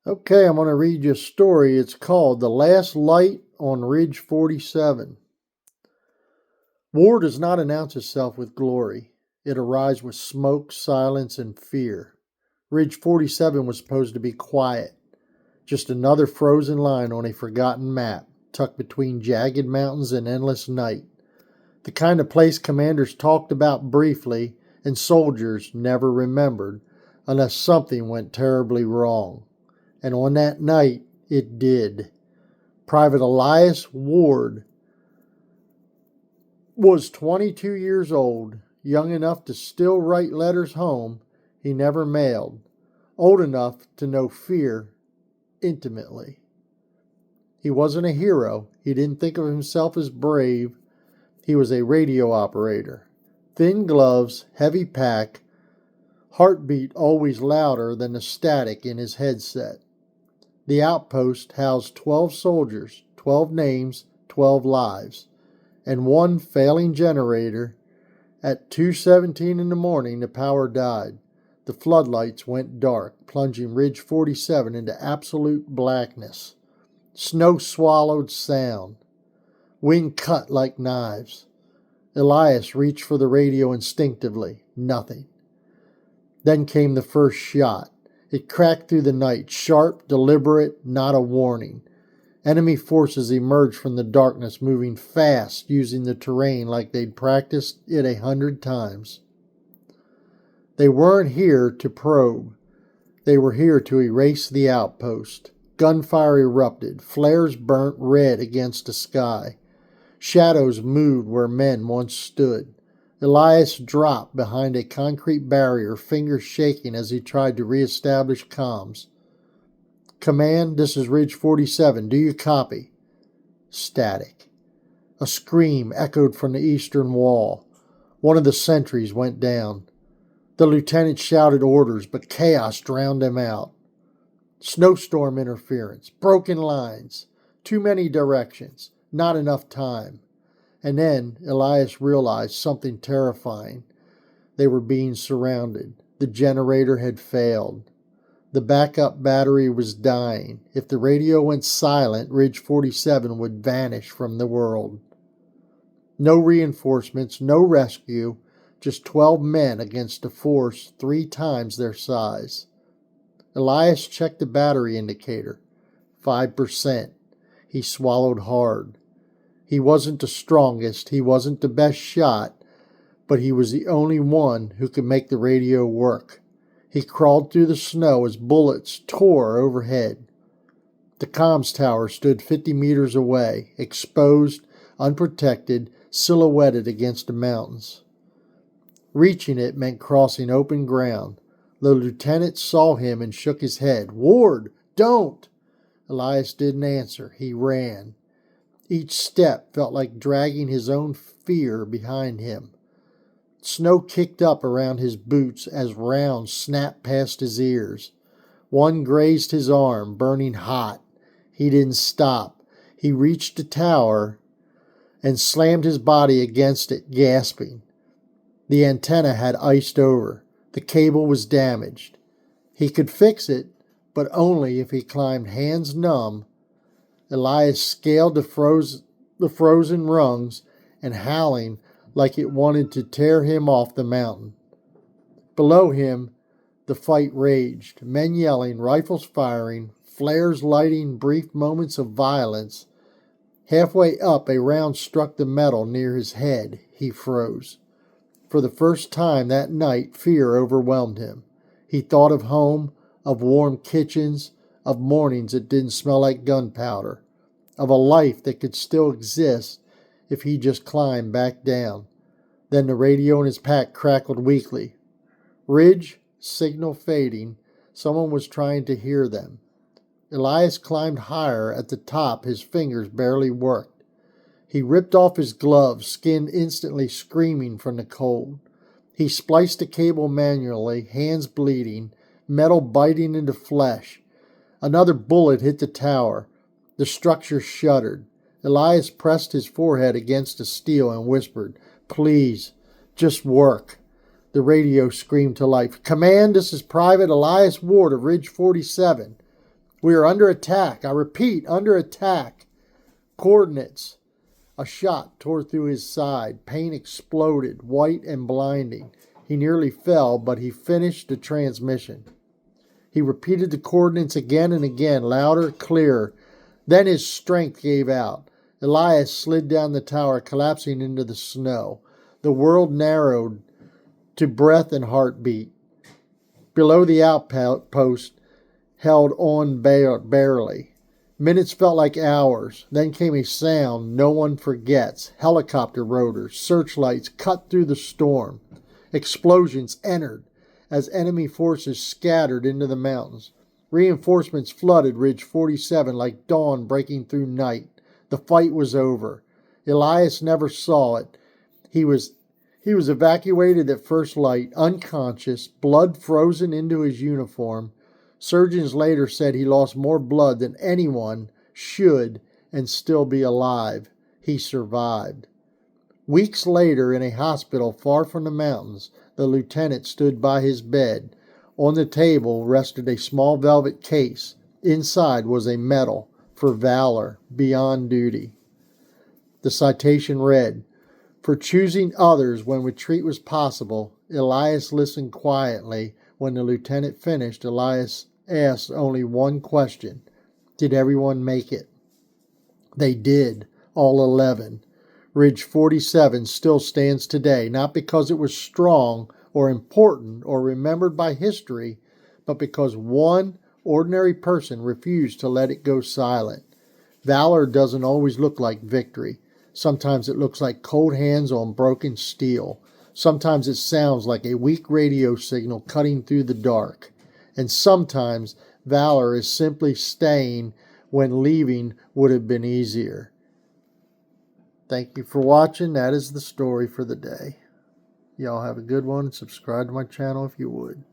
Okay, I'm going to read you a story. It's called The Last Light on Ridge 47. War does not announce itself with glory. It arrives with smoke, silence, and fear. Ridge 47 was supposed to be quiet, just another frozen line on a forgotten map, tucked between jagged mountains and endless night. The kind of place commanders talked about briefly and soldiers never remembered unless something went terribly wrong. And on that night, it did. Private Elias Ward was 22 years old, young enough to still write letters home he never mailed, old enough to know fear intimately. He wasn't a hero. He didn't think of himself as brave. He was a radio operator. Thin gloves, heavy pack, heartbeat always louder than the static in his headset. The outpost housed 12 soldiers, 12 names, 12 lives, and one failing generator. At 2:17 in the morning, the power died. The floodlights went dark, plunging Ridge 47 into absolute blackness. Snow swallowed sound. Wind cut like knives. Elias reached for the radio instinctively. Nothing. Then came the first shot. It cracked through the night, sharp, deliberate, not a warning. Enemy forces emerged from the darkness, moving fast, using the terrain like they'd practiced it 100 times. They weren't here to probe. They were here to erase the outpost. Gunfire erupted. Flares burnt red against the sky. Shadows moved where men once stood. Elias dropped behind a concrete barrier, fingers shaking as he tried to reestablish comms. Command, this is Ridge 47. Do you copy? Static. A scream echoed from the eastern wall. One of the sentries went down. The lieutenant shouted orders, but chaos drowned them out. Snowstorm interference, broken lines, too many directions, not enough time. And then Elias realized something terrifying. They were being surrounded. The generator had failed. The backup battery was dying. If the radio went silent, Ridge 47 would vanish from the world. No reinforcements, no rescue, just 12 men against a force 3 times their size. Elias checked the battery indicator. 5%. He swallowed hard. He wasn't the strongest, he wasn't the best shot, but he was the only one who could make the radio work. He crawled through the snow as bullets tore overhead. The comms tower stood 50 meters away, exposed, unprotected, silhouetted against the mountains. Reaching it meant crossing open ground. The lieutenant saw him and shook his head. Ward, don't! Elias didn't answer. He ran. Each step felt like dragging his own fear behind him. Snow kicked up around his boots as rounds snapped past his ears. One grazed his arm, burning hot. He didn't stop. He reached the tower and slammed his body against it, gasping. The antenna had iced over. The cable was damaged. He could fix it, but only if he climbed hands numb. Elias scaled the frozen rungs and howling like it wanted to tear him off the mountain. Below him, the fight raged, men yelling, rifles firing, flares lighting brief moments of violence. Halfway up, a round struck the metal near his head. He froze. For the first time that night, fear overwhelmed him. He thought of home, of warm kitchens, of mornings that didn't smell like gunpowder, of a life that could still exist if he just climbed back down. Then the radio in his pack crackled weakly. Ridge, signal fading. Someone was trying to hear them. Elias climbed higher. At the top, his fingers barely worked. He ripped off his gloves, skin instantly screaming from the cold. He spliced the cable manually, hands bleeding, metal biting into flesh. Another bullet hit the tower. The structure shuddered. Elias pressed his forehead against the steel and whispered, "Please, just work." The radio screamed to life. "Command, this is Private Elias Ward of Ridge 47. We are under attack. I repeat, under attack. Coordinates. A shot tore through his side. Pain exploded, white and blinding. He nearly fell, but he finished the transmission. He repeated the coordinates again and again, louder, clearer. Then his strength gave out. Elias slid down the tower, collapsing into the snow. The world narrowed to breath and heartbeat. Below the outpost, held on barely. Minutes felt like hours. Then came a sound no one forgets. Helicopter rotors, searchlights cut through the storm. Explosions entered as enemy forces scattered into the mountains. Reinforcements flooded Ridge 47 like dawn breaking through night. The fight was over. Elias never saw it. He was evacuated at first light, unconscious, blood frozen into his uniform. Surgeons later said he lost more blood than anyone should and still be alive. He survived. Weeks later, in a hospital far from the mountains, the lieutenant stood by his bed. On the table rested a small velvet case. Inside was a medal for valor beyond duty. The citation read, "For choosing others when retreat was possible, Elias listened quietly. When the lieutenant finished, Elias asked only one question. Did everyone make it? They did, all 11. Ridge 47 still stands today, not because it was strong or important or remembered by history, but because one ordinary person refused to let it go silent. Valor doesn't always look like victory. Sometimes it looks like cold hands on broken steel. Sometimes it sounds like a weak radio signal cutting through the dark. And sometimes valor is simply staying when leaving would have been easier." Thank you for watching. That is the story for the day. Y'all have a good one. Subscribe to my channel if you would.